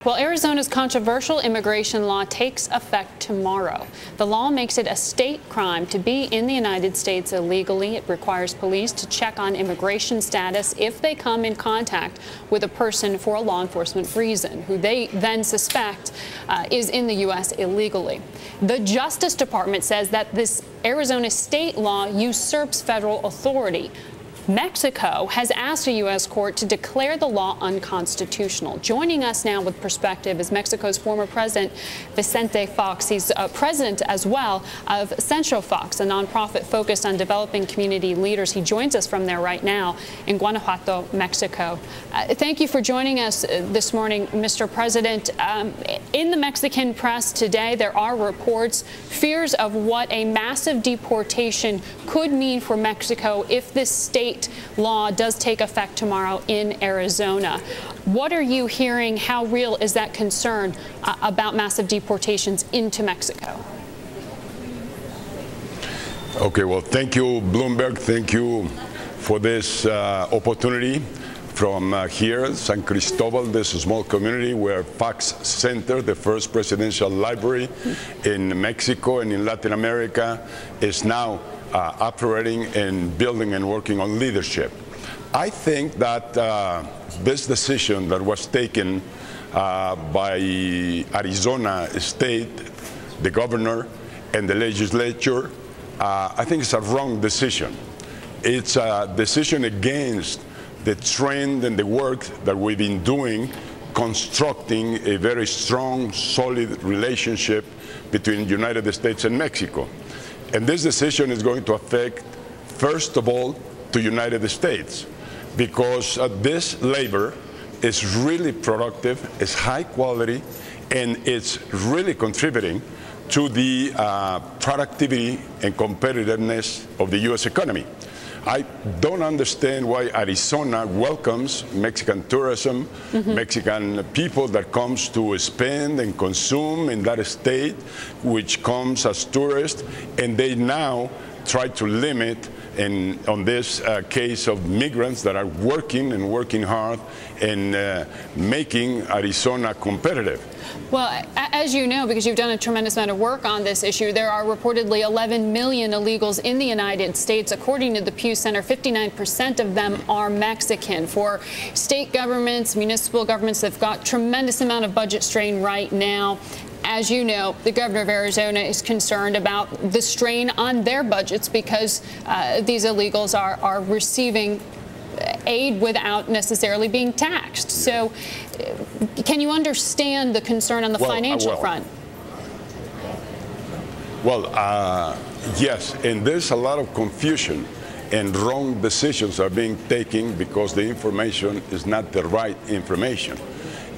Well, Arizona's controversial immigration law takes effect tomorrow. The law makes it a state crime to be in the United States illegally. It requires police to check on immigration status if they come in contact with a person for a law enforcement reason, who they then suspect is in the U.S. illegally. The Justice Department says that this Arizona state law usurps federal authority. Mexico has asked a U.S. court to declare the law unconstitutional. Joining us now with perspective is Mexico's former president, Vicente Fox. He's president as well of Central Fox, a nonprofit focused on developing community leaders. He joins us from there right now in Guanajuato, Mexico. Thank you for joining us this morning, Mr. President. In the Mexican press today, there are reports, fears of what a massive deportation could mean for Mexico if this state law does take effect tomorrow in Arizona. What are you hearing? How real is that concern about massive deportations into Mexico? Okay, well, thank you, Bloomberg. Thank you for this opportunity from here, San Cristobal, this small community where Fox Center, the first presidential library in Mexico and in Latin America, is now operating and building and working on leadership. I think that this decision that was taken by Arizona State, the governor, and the legislature, I think it's a wrong decision. It's a decision against the trend and the work that we've been doing, constructing a very strong, solid relationship between the United States and Mexico. And this decision is going to affect, first of all, the United States, because this labor is really productive, it's high quality, and it's really contributing to the productivity and competitiveness of the U.S. economy. I don't understand why Arizona welcomes Mexican tourism, Mexican people that comes to spend and consume in that state, which comes as tourists, and they now try to limit, on this case of migrants that are working and working hard and making Arizona competitive. Well, as you know, because you've done a tremendous amount of work on this issue, there are reportedly 11 million illegals in the United States. According to the Pew Center, 59% of them are Mexican. For state governments, municipal governments, they've got tremendous amount of budget strain right now. As you know, the governor of Arizona is concerned about the strain on their budgets because these illegals are receiving aid without necessarily being taxed. So can you understand the concern on the financial front? Well, yes, and there's a lot of confusion and wrong decisions are being taken because the information is not the right information.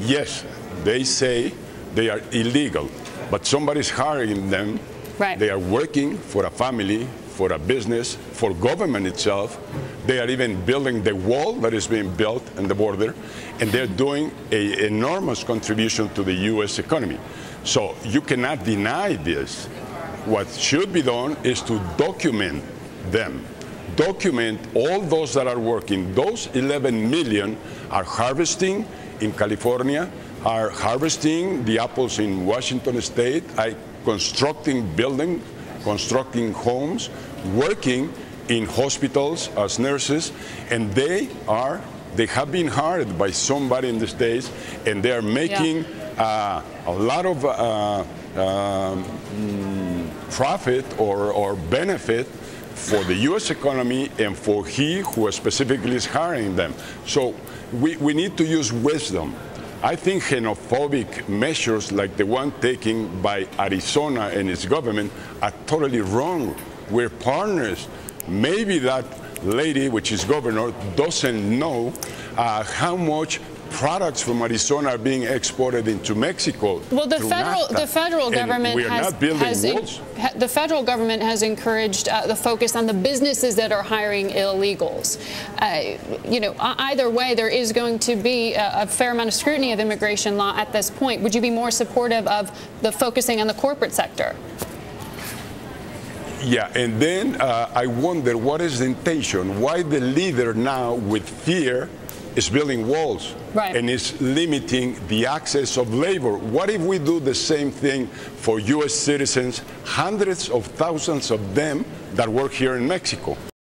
Yes, they say they are illegal, but somebody's hiring them. Right. They are working for a family, for a business, for government itself. They are even building the wall that is being built in the border, and they're doing an enormous contribution to the U.S. economy. So you cannot deny this. What should be done is to document them. Document all those that are working. Those 11 million are harvesting in California, are harvesting the apples in Washington State, are constructing buildings, constructing homes, working in hospitals as nurses, and they have been hired by somebody in the States, and they are making a lot of profit or benefit for the U.S. economy and for he who specifically is hiring them. So we need to use wisdom. I think xenophobic measures like the one taken by Arizona and its government are totally wrong. We're partners. Maybe that lady, which is governor, doesn't know how much products from Arizona are being exported into Mexico. Well, the federal government has encouraged the focus on the businesses that are hiring illegals. You know, either way, there is going to be a fair amount of scrutiny of immigration law at this point. Would you be more supportive of the focusing on the corporate sector? Yeah, and then I wonder what is the intention? Why the leader now, with fear is building walls and is limiting the access of labor. What if we do the same thing for U.S. citizens, hundreds of thousands of them that work here in Mexico?